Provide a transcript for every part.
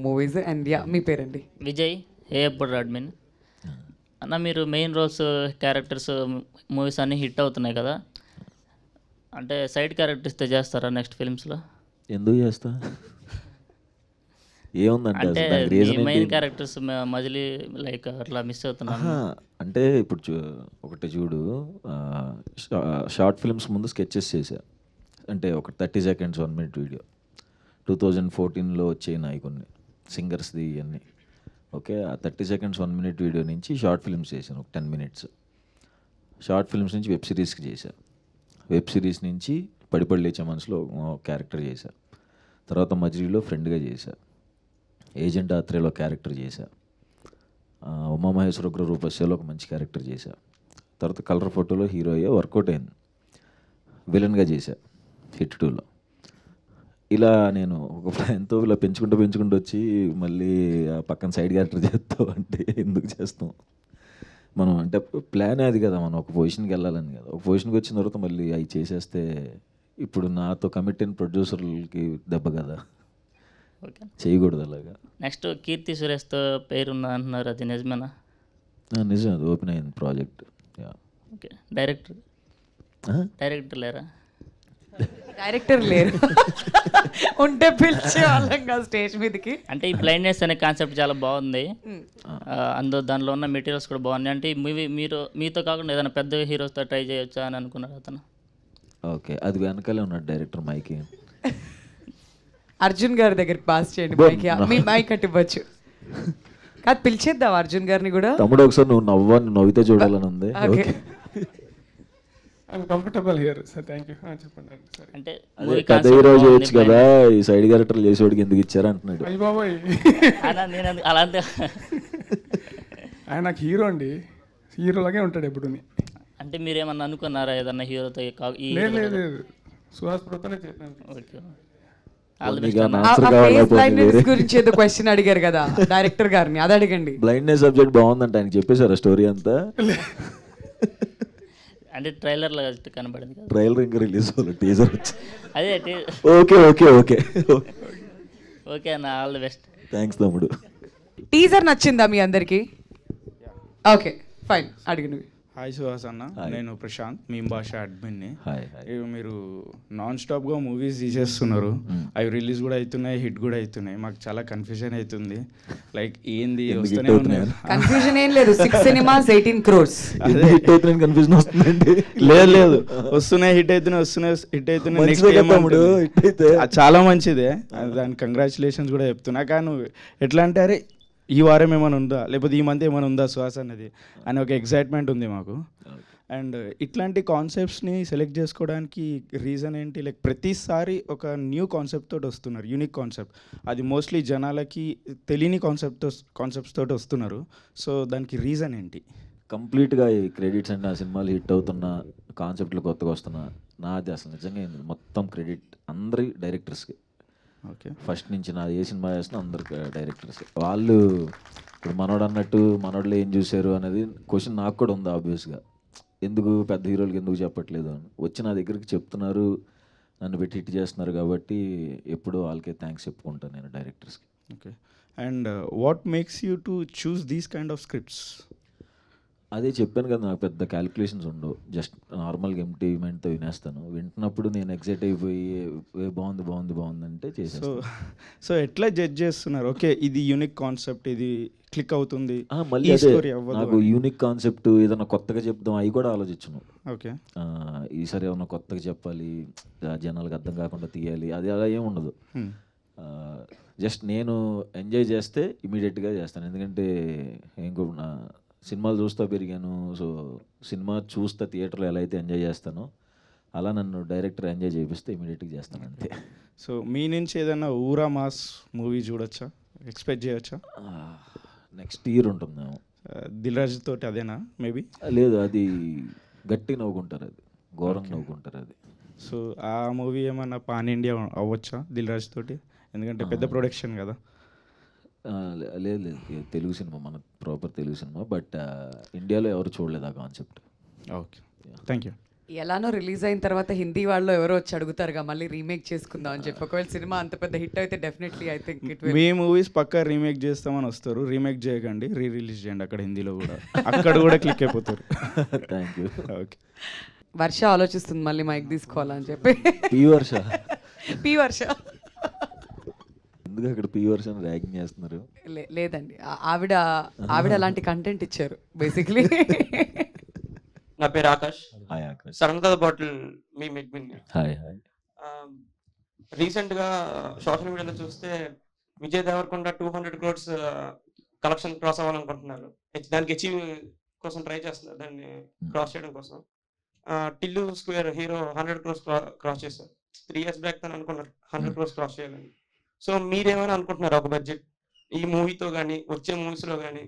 Movies. And yeah, మీ పేరండి? Vijay, ఏఎప్పుడు admin. అన్న, మీరు మెయిన్ రోల్స్ క్యారెక్టర్స్ మూవీస్ అన్నీ హిట్ అవుతున్నాయి కదా, అంటే సైడ్ క్యారెక్టర్స్తో చేస్తారా నెక్స్ట్ ఫిల్మ్స్లో? ఎందుకు చేస్తా? ఏముందంటే అంటే దానికి రీజన్ మెయిన్ ఏంటి? క్యారెక్టర్స్ మజిలీ లైక్ అట్లా మిస్ అవుతున్నాను. అంటే ఇప్పుడు ఒకటి చూడు, షార్ట్ ఫిల్మ్స్ ముందు స్కెచెస్ చేశా. అంటే ఒక 30 seconds 1 minute వీడియో 2014లో వచ్చాయి కొన్ని సింగర్స్ది ఇవన్నీ. ఓకే, ఆ 30 seconds 1 minute వీడియో నుంచి షార్ట్ ఫిల్మ్స్ చేశాను, ఒక 10 minutes. షార్ట్ ఫిల్మ్స్ నుంచి వెబ్ సిరీస్కి చేశా. వెబ్ సిరీస్ నుంచి పడిపడి లేచే మనసులో క్యారెక్టర్ చేశా. తర్వాత మజిలీలో ఫ్రెండ్గా చేశా. ఏజెంట్ ఆత్రేయలో క్యారెక్టర్ చేశా. ఉమామహేశ్వర ఉగ్ర రూపస్యలో ఒక మంచి క్యారెక్టర్ చేశా. తర్వాత కలర్ ఫోటోలో హీరో అయ్యే వర్కౌట్ అయింది. విలన్గా చేశా హిట్ 2లో. ఇలా నేను ఒక ఎంతో ఇలా పెంచుకుంటూ వచ్చి మళ్ళీ ఆ పక్కన సైడ్ క్యారెక్టర్ చేస్తావు అంటే ఎందుకు చేస్తాం మనం? అంటే ప్లాన్ అది కదా, మనం ఒక పొజిషన్కి వెళ్ళాలని కదా. ఒక పొజిషన్కి వచ్చిన తర్వాత మళ్ళీ అవి చేసేస్తే ఇప్పుడు నాతో కమిట్ అయిన ప్రొడ్యూసర్లకి దెబ్బ కదా, ఓకే, చేయకూడదు అలాగా. నెక్స్ట్ కీర్తి సురేష్తో పేరుందా అంటున్నారు, అది నిజమేనా? నిజం, అది ఓపెన్ అయింది ప్రాజెక్ట్. ఓకే, డైరెక్టర్ లేరా? డైరెక్టర్ లేరు. ఉంటే పిలిచే వాళ్ళం కదా స్టేజ్ మీదకి. అంటే ఈ బ్లైండ్నెస్ అనే కాన్సెప్ట్ చాలా బాగుంది. దానిలో ఉన్న మెటీరియల్స్ కూడా బాగున్నాయి. అంటే ఈ మూవీ మీతో కాకుండా ఏదైనా పెద్ద హీరోస్తో ట్రై చేయొచ్చా అని అనుకున్నారు అతను? ఓకే, అది వెనకాలే ఉన్నాడు డైరెక్టర్ మైకి. అర్జున్ గారి దగ్గరికి పాస్ చేయండి మైక్. మీ మైక్ అట్టి ఇవ్వచ్చు కాదు, పిలిచేద్దాం అర్జున్ గారిని కూడా. తమ్ముడు ఒకసారి నువ్వు నవ్వితే చూడాలని ఉంది. Okay, I'm comfortable here sir, thank you. చెప్పండి సార్. అంటే పెద్ద హీరో చేయొచ్చు కదా, ఈ సైడ్ క్యారెక్టర్లు చేసేవాడికి ఎందుకు ఇచ్చారు అంటున్నాడు. అయ్యి బాబోయ్, నేను అలాంటి ఆయన నాకు హీరో అండి, హీరోలాగే ఉంటాడు ఎప్పుడు. అంటే మీరేమన్నా అనుకున్నారా ఏదన్నా హీరోతో లేదు, సుహాస్ ప్రోతోనే చేశాను. ఓకే, గురించి ఏదో క్వశ్చన్ అడిగారు కదా డైరెక్టర్ గారిని, అది అడగండి. బ్లైండ్నెస్ సబ్జెక్ట్ బాగుందంట, ఆయన చెప్పేశారా స్టోరీ అంతా? అంటే ట్రైలర్లో కనబడింది కదా, ట్రైలర్ ఇంకా రిలీజ్ అవ్వాలి, టీజర్ వచ్చి. అదే ఓకే ఓకే ఓకే ఓకే అన్న, ఆల్ ది బెస్ట్. థ్యాంక్స్ తమ్ముడు. టీజర్ నచ్చిందా మీ అందరికి? ఓకే ఫైన్, అడిగి నువ్వు. హాయ్ సుహాస్ అన్న, నేను ప్రశాంత్, మీ భాష అడ్మిన్ని. హాయ్. మీరు నాన్ స్టాప్గా మూవీస్ తీసేస్తున్నారు, అవి రిలీజ్ కూడా అవుతున్నాయి, హిట్ కూడా అవుతున్నాయి. మాకు చాలా కన్ఫ్యూజన్ అవుతుంది, లైక్ ఏంది వస్తూనే ఉన్నాయి. కన్ఫ్యూజన్ ఏం లేదు, 6 cinemas 18 crores. కన్ఫ్యూజన్ వస్తుందండి. లేదు వస్తున్నాయి, హిట్ అవుతున్నాయి నెక్స్ట్ చాలా మంచిదే, దానికి కంగ్రాచులేషన్స్ కూడా చెప్తున్నా. కానీ నువ్వు ఎట్లా అంటే, అరే ఈ వారం ఏమైనా ఉందా, లేకపోతే ఈ మంత్ ఏమైనా ఉందా శ్వాస అనేది అని ఒక ఎక్సైట్మెంట్ ఉంది మాకు. అండ్ ఇట్లాంటి కాన్సెప్ట్స్ని సెలెక్ట్ చేసుకోవడానికి రీజన్ ఏంటి? లైక్ ప్రతిసారి ఒక న్యూ కాన్సెప్ట్ తోటి వస్తున్నారు, యూనిక్ కాన్సెప్ట్. అది మోస్ట్లీ జనాలకి తెలియని కాన్సెప్ట్స్ తోటి వస్తున్నారు. సో దానికి రీజన్ ఏంటి? కంప్లీట్గా ఈ క్రెడిట్స్ అంటే ఆ సినిమాలు హిట్ అవుతున్న కాన్సెప్ట్లు కొత్తగా వస్తున్నా నాది అసలు నిజంగా మొత్తం క్రెడిట్ అందరి డైరెక్టర్స్కి. ఓకే, ఫస్ట్ నుంచి నాది ఏ సినిమా చేసినా అందరికి డైరెక్టర్స్ వాళ్ళు. ఇప్పుడు మనోడు అన్నట్టు మనోళ్ళు ఏం చూశారు అనేది క్వశ్చన్ నాకు కూడా ఉంది ఆబ్వియస్గా. ఎందుకు పెద్ద హీరోలకి ఎందుకు చెప్పట్లేదు అని వచ్చి నా దగ్గరికి చెప్తున్నారు, నన్ను పెట్టి హిట్ చేస్తున్నారు కాబట్టి ఎప్పుడూ వాళ్ళకే థ్యాంక్స్ చెప్పుకుంటాను నేను డైరెక్టర్స్కి. Okay, and what makes you to choose these kind of scripts? అదే చెప్పాను కదా, నాకు పెద్ద క్యాలిక్యులేషన్స్ ఉండవు, జస్ట్ నార్మల్గా ఎంటీ మైండ్తో వినేస్తాను. వింటున్నప్పుడు నేను ఎగ్జైట్ అయిపోయి బాగుంది అంటే చేసేస్తాను. సో ఎట్లా జడ్జ్ చేస్తున్నారు? ఓకే, ఇది యూనిక్ కాన్సెప్ట్, ఇది క్లిక్ అవుతుంది, మళ్ళీ నాకు యూనిక్ కాన్సెప్ట్ ఏదైనా కొత్తగా చెప్దాం అవి కూడా ఆలోచించను. ఓకే, ఈసారి ఏమన్నా కొత్తగా చెప్పాలి, జనాలకు అర్థం కాకుండా తీయాలి, అది అలా ఏమి ఉండదు. జస్ట్ నేను ఎంజాయ్ చేస్తే ఇమీడియట్గా చేస్తాను. ఎందుకంటే ఇంకో సినిమాలు చూస్తూ పెరిగాను. సో సినిమా చూస్తా థియేటర్లో ఎలా అయితే ఎంజాయ్ చేస్తానో అలా నన్ను డైరెక్టర్ ఎంజాయ్ చేపిస్తే ఇమీడియట్గా చేస్తాను అంతే. సో మీ నుంచి ఏదైనా ఊరా మాస్ మూవీ చూడొచ్చా, ఎక్స్పెక్ట్ చేయొచ్చా? నెక్స్ట్ ఇయర్ ఉంటుందేమో. దిల్ రాజు తోటి అదేనా మేబీ? లేదు, అది గట్టి నవ్వుకుంటారు, అది ఘోరంగా నవ్వుకుంటారు అది. సో ఆ మూవీ ఏమన్నా పాన్ ఇండియా అవ్వచ్చా దిల్ రాజు తోటి? ఎందుకంటే పెద్ద ప్రొడక్షన్ కదా. లేదు, తెలుగు సినిమా, మన ప్రాపర్ తెలుగు సినిమా, బట్ ఇండియాలో ఎవరు చూడలేదు ఆ కాన్సెప్ట్. Okay, thank you. ఎలానో రిలీజ్ అయిన తర్వాత హిందీ వాళ్ళు ఎవరో వచ్చి అడుగుతారుగా మళ్ళీ రీమేక్ చేసుకుందాం అని చెప్పి. ఒకవేళ సినిమా అంత పెద్ద హిట్ అయితే definitely I think it will. మీ మూవీస్ పక్కా రీమేక్ చేస్తామని వస్తారు, రీమేక్ చేయకండి, రిలీజ్ చేయండి అక్కడ హిందీలో కూడా, అక్కడ కూడా క్లిక్ అయిపోతారు. Thank you. ఓకే. వర్ష ఆలోచిస్తుంది మళ్ళీ మైక్ తీసుకోవాలని చెప్పి. పీ వర్ష పి వర్ష ఎందుకు అక్కడ పీ వర్ష ర్యాగింగ్ చేస్తున్నారు? లేదండి, ఆవిడ అలాంటి కంటెంట్ ఇచ్చారు బేసిక్లీ. నా పేరు ఆకాష్. హాయ్ ఆకాష్. సడన్ గా బాటిల్ మీ మెగ్మిన్. Hi hi. రీసెంట్ గా సోషల్ మీడియాలో చూస్తే Vijay Deverakonda 200 crores collection cross అవ్వాలనుకుంటున్నారు. దానికి అచీవ్ కోసం ట్రై చేస్తున్నారు, దాన్ని క్రాస్ చేయడం కోసం. Tillu square hero 100 crores cross చేశారు. 3 years బ్యాక్ తను అనుకున్నారు 100 crores క్రాస్ చేయాలని. సో మీరేమైనా అనుకుంటున్నారు ఒక బడ్జెట్ ఈ మూవీతో కానీ వచ్చే మూవీస్లో కానీ?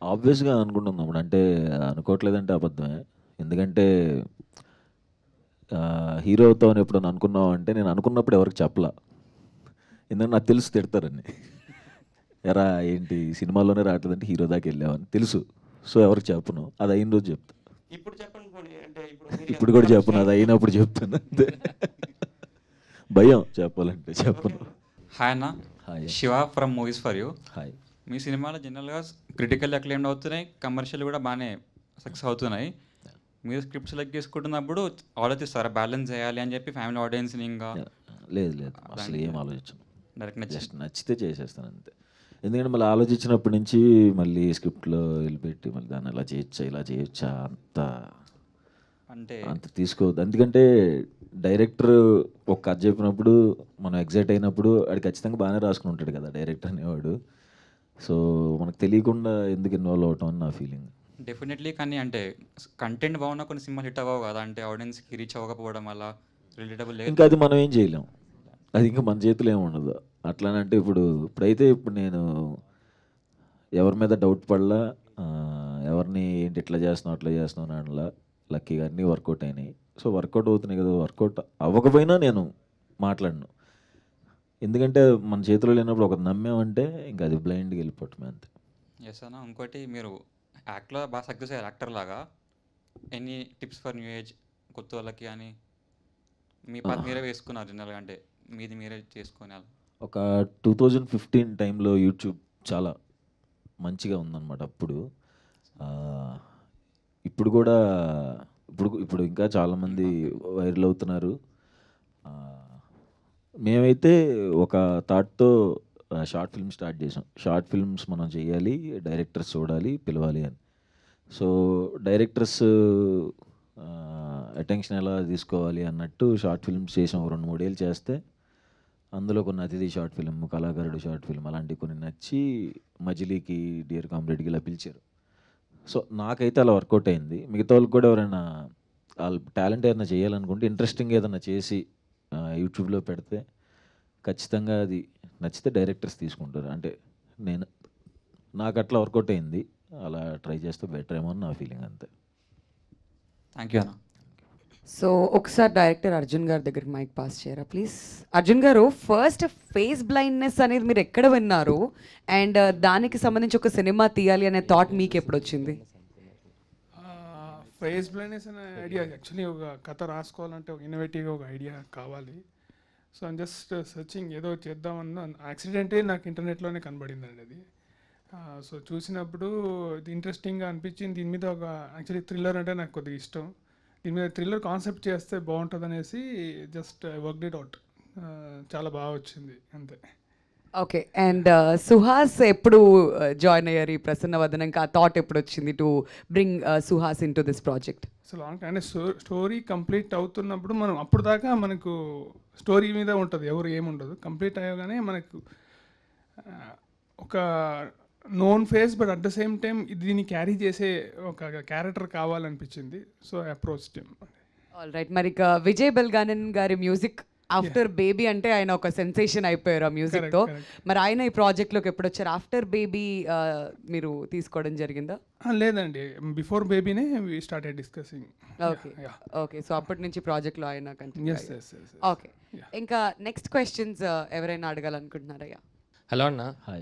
ఆబ్వియస్గా అనుకుంటున్నాం, అంటే అనుకోవట్లేదంటే అబద్ధమే. ఎందుకంటే హీరో అవుతామని ఎప్పుడు అనుకున్నావు అంటే నేను అనుకున్నప్పుడు ఎవరికి చెప్పలా, ఎందుకంటే నాకు తెలుసు తిడతారని. ఎరా ఏంటి సినిమాలోనే రావట్లేదంటే హీరో దాకా వెళ్ళామని తెలుసు. సో ఎవరికి చెప్పను, అది అయిన రోజు చెప్తా. ఇప్పుడు చెప్పండి పోనీ, అంటే ఇప్పుడు కూడా చెప్పను, అది అయినప్పుడు చెప్తాను అంతే. భయం చెప్పాలంటే చెప్పను. హాయ్ అన్న, hi. Shiva from movies for you. Hi. మీ సినిమాలు జనరల్గా క్రిటికల్ అక్లెయిమ్డ్ అవుతున్నాయి, కమర్షియల్ కూడా బాగానే సక్సెస్ అవుతున్నాయి. మీరు స్క్రిప్ట్ సెలెక్ట్ చేసుకుంటున్నప్పుడు ఆలోచిస్తారా బ్యాలెన్స్ చేయాలి అని చెప్పి ఫ్యామిలీ ఆడియన్స్ని? ఇంకా లేదు లేదు, అసలు ఏం ఆలోచించను, డైరెక్ట్ జస్ట్ నచ్చితే చేసేస్తాను అంతే. ఎందుకంటే మళ్ళీ ఆలోచించినప్పటి నుంచి మళ్ళీ స్క్రిప్ట్లో వెళ్ళిపెట్టి మళ్ళీ దాన్ని ఎలా చేయొచ్చా ఇలా చేయొచ్చా అంత తీసుకోవద్దు. ఎందుకంటే డైరెక్టర్ ఒక కథ చెప్పినప్పుడు మనం ఎగ్జైట్ అయినప్పుడు అది ఖచ్చితంగా బాగానే రాసుకుని ఉంటాడు కదా డైరెక్టర్ అనేవాడు. సో మనకు తెలియకుండా ఎందుకు ఇన్వాల్వ్ అవటం అని నా ఫీలింగ్. డెఫినెట్లీ. కానీ అంటే కంటెంట్ బాగున్నా కొన్ని సినిమాలు హిట్ అవ్వవు కదా, అంటే ఆడియన్స్కి రీచ్ అవ్వకపోవడం వల్ల రిలేటబుల్ లేదు. ఇంకా అది మనం ఏం చేయలేం, అది ఇంకా మన చేతిలో ఏమి ఉండదు. అట్లానంటే ఇప్పుడైతే నేను ఎవరి మీద డౌట్ పడలా, ఎవరిని ఏంటి ఇట్లా చేస్తున్నావు అట్లా చేస్తున్నావు అని అనలా. లక్కీగా అన్నీ వర్కౌట్ అయినాయి. సో వర్కౌట్ అవుతున్నాయి కదా, వర్కౌట్ అవ్వకపోయినా నేను మాట్లాడను. ఎందుకంటే మన చేతిలో లేనప్పుడు ఒకటి నమ్మామంటే ఇంకా అది బ్లైండ్గా వెళ్ళిపోవటమే అంతే. ఎస్ అన్న. ఇంకోటి మీరు యాక్ట్లో బాగా సక్సెస్ అయ్యారు యాక్టర్ లాగా. Any tips for new age కొత్త వాళ్ళకి అని మీ పాత మీరే వేసుకున్నారు జనరల్గా, అంటే మీది మీరే చేసుకునే? ఒక 2015 టైంలో యూట్యూబ్ చాలా మంచిగా ఉందన్నమాట అప్పుడు. ఇప్పుడు కూడా ఇప్పుడు ఇంకా చాలామంది వైరల్ అవుతున్నారు. మేమైతే ఒక థాట్తో షార్ట్ ఫిల్మ్ స్టార్ట్ చేసాం. షార్ట్ ఫిల్మ్స్ మనం చేయాలి, డైరెక్టర్స్ చూడాలి, పిలవాలి అని. సో డైరెక్టర్స్ అటెన్షన్ ఎలా తీసుకోవాలి అన్నట్టు షార్ట్ ఫిల్మ్స్ చేసాం. 2-3 ఏళ్ళు చేస్తే అందులో కొన్ని అతిథి షార్ట్ ఫిల్మ్, కళాకారుడు షార్ట్ ఫిల్మ్ అలాంటివి కొన్ని నచ్చి మజిలీకి, డియర్ కామ్రేడ్కి ఇలా పిలిచారు. సో నాకైతే అలా వర్కౌట్ అయింది. మిగతా వాళ్ళకి కూడా ఎవరైనా వాళ్ళ టాలెంట్ ఏదైనా చేయాలనుకుంటే ఇంట్రెస్టింగ్ ఏదైనా చేసి యూట్యూబ్లో పెడితే ఖచ్చితంగా అది నచ్చితే డైరెక్టర్స్ తీసుకుంటారు. అంటే నాకు అట్లా వర్కౌట్ అయింది, అలా ట్రై చేస్తే బెటర్ ఏమో అని నా ఫీలింగ్ అంతే. థ్యాంక్ యూ అన్న. సో ఒకసారి డైరెక్టర్ అర్జున్ గారి దగ్గరికి మైక్ పాస్ చేయరా ప్లీజ్. అర్జున్ గారు, ఫస్ట్ ఫేస్ బ్లైండ్నెస్ అనేది మీరు ఎక్కడ విన్నారు, అండ్ దానికి సంబంధించి ఒక సినిమా తీయాలి అనే థాట్ మీకు ఎప్పుడు వచ్చింది? ఫేస్ బ్లైండ్నెస్ అనే ఐడియా యాక్చువల్లీ ఒక కథ రాసుకోవాలంటే ఒక ఇన్నోవేటివ్గా ఒక ఐడియా కావాలి. సో ఐమ్ జస్ట్ సర్చింగ్ ఏదో చేద్దామన్న యాక్సిడెంటే నాకు ఇంటర్నెట్లోనే కనబడిందండి అది. సో చూసినప్పుడు ఇది ఇంట్రెస్టింగ్గా అనిపించింది. దీని మీద ఒక యాక్చువల్లీ థ్రిల్లర్ అంటే నాకు కొద్దిగా ఇష్టం. దీని మీద థ్రిల్లర్ కాన్సెప్ట్ చేస్తే బాగుంటుంది అనేసి జస్ట్ వర్క్ ఇట్ అవుట్. చాలా బాగా వచ్చింది అంతే. ఓకే. అండ్ సుహాస్ ఎప్పుడు జాయిన్ అయ్యారు ఈ ప్రసన్న వదనంకి? ఆ థాట్ ఎప్పుడు వచ్చింది to bring Suhas in to this project? So long అంటే స్టోరీ కంప్లీట్ అవుతున్నప్పుడు మనం అప్పుడు దాకా మనకు స్టోరీ మీద ఉంటుంది, ఎవరు ఏముండదు. కంప్లీట్ అయ్యగానే మనకు ఒక known face but at the same time దీన్ని క్యారీ చేసే ఒక క్యారెక్టర్ కావాలనిపించింది. So approach team. All right. మరి ఇక విజయ్ బెల్గానన్ గారి మ్యూజిక్ ఆఫ్టర్ బేబీ అంటే ఆయన ఒక సెన్సేషన్ అయిపోయారు ఆ మ్యూజిక్తో. మరి ఆయన ఈ ప్రాజెక్ట్లోకి ఎప్పుడు వచ్చారు? ఆఫ్టర్ బేబీ మీరు తీసుకోవడం జరిగిందా? లేదండి, బిఫోర్ బేబీనే we started discussing. Okay okay. So అప్పటి నుంచి ప్రాజెక్ట్లో ఆయన కంటిన్యూ. Yes. ఓకే. ఇంకా నెక్స్ట్ క్వశ్చన్స్ ఎవరైనా అడగాలనుకుంటున్నారయ్యా? హలో అన్న. హాయ్.